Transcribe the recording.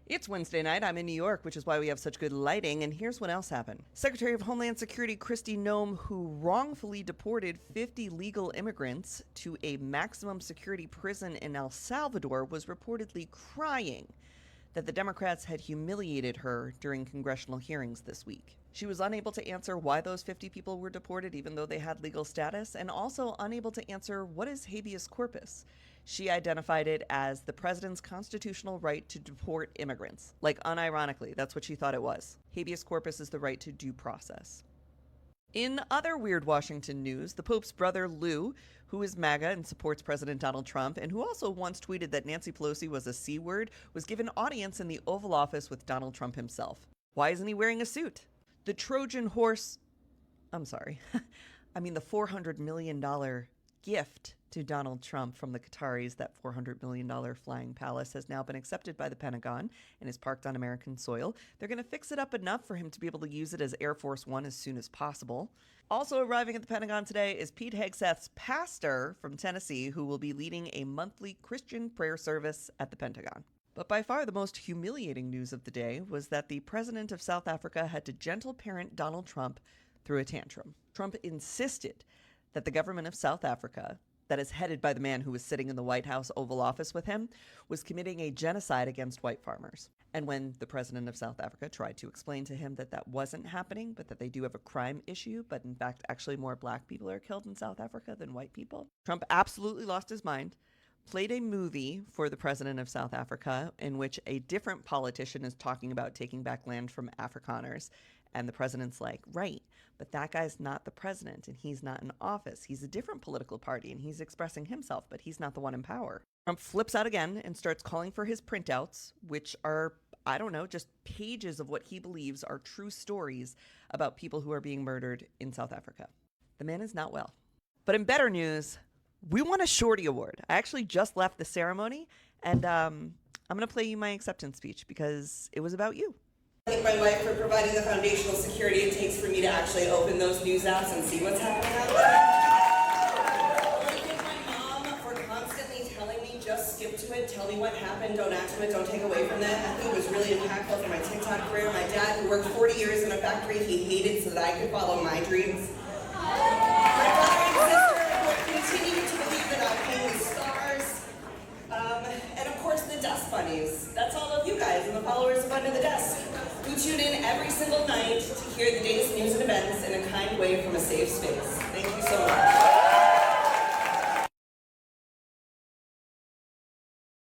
It's Wednesday night. I'm in New York, which is why we have such good lighting. And here's what else happened. Secretary of Homeland Security Kristi Noem, who wrongfully deported 50 legal immigrants to a maximum security prison in El Salvador, was reportedly crying that the Democrats had humiliated her during congressional hearings this week. She was unable to answer why those 50 people were deported, even though they had legal status, and also unable to answer what is habeas corpus. She identified it as the president's constitutional right to deport immigrants. Like, unironically, that's what she thought it was. Habeas corpus is the right to due process. In other weird Washington news, the Pope's brother Lou, who is MAGA and supports President Donald Trump, and who also once tweeted that Nancy Pelosi was a C word, was given audience in the Oval Office with Donald Trump himself. Why isn't he wearing a suit? The Trojan horse, the $400 million gift to Donald Trump from the Qataris, that $400 million flying palace, has now been accepted by the Pentagon and is parked on American soil. They're going to fix it up enough for him to be able to use it as Air Force One as soon as possible. Also arriving at the Pentagon today is Pete Hegseth's pastor from Tennessee, who will be leading a monthly Christian prayer service at the Pentagon. But by far the most humiliating news of the day was that the president of South Africa had to gentle parent Donald Trump through a tantrum. Trump insisted that the government of South Africa, that is headed by the man who was sitting in the White House Oval Office with him, was committing a genocide against white farmers. And when the president of South Africa tried to explain to him that that wasn't happening, but that they do have a crime issue, but in fact actually more black people are killed in South Africa than white people, Trump absolutely lost his mind, played a movie for the president of South Africa in which a different politician is talking about taking back land from Afrikaners. And the president's like, right, but that guy's not the president and he's not in office. He's a different political party and he's expressing himself, but he's not the one in power. Trump flips out again and starts calling for his printouts, which are, just pages of what he believes are true stories about people who are being murdered in South Africa. The man is not well. But in better news, we won a Shorty Award. I actually just left the ceremony, and I'm going to play you my acceptance speech because it was about you. Thank my wife for providing the foundational security it takes for me to actually open those news apps and see what's happening out there. I want to thank my mom for constantly telling me, just skip to it, tell me what happened, don't act to it, don't take away from that. I think it was really impactful for my TikTok career. My dad, who worked 40 years in a factory he hated so that I could follow my dreams. My brother and sister continue to believe that I'll hang the stars. And of course the Dust Bunnies. That's all of you guys and the followers of Under the Desk, who tune in every single night to hear the day's news and events in a kind way from a safe space. Thank you so much.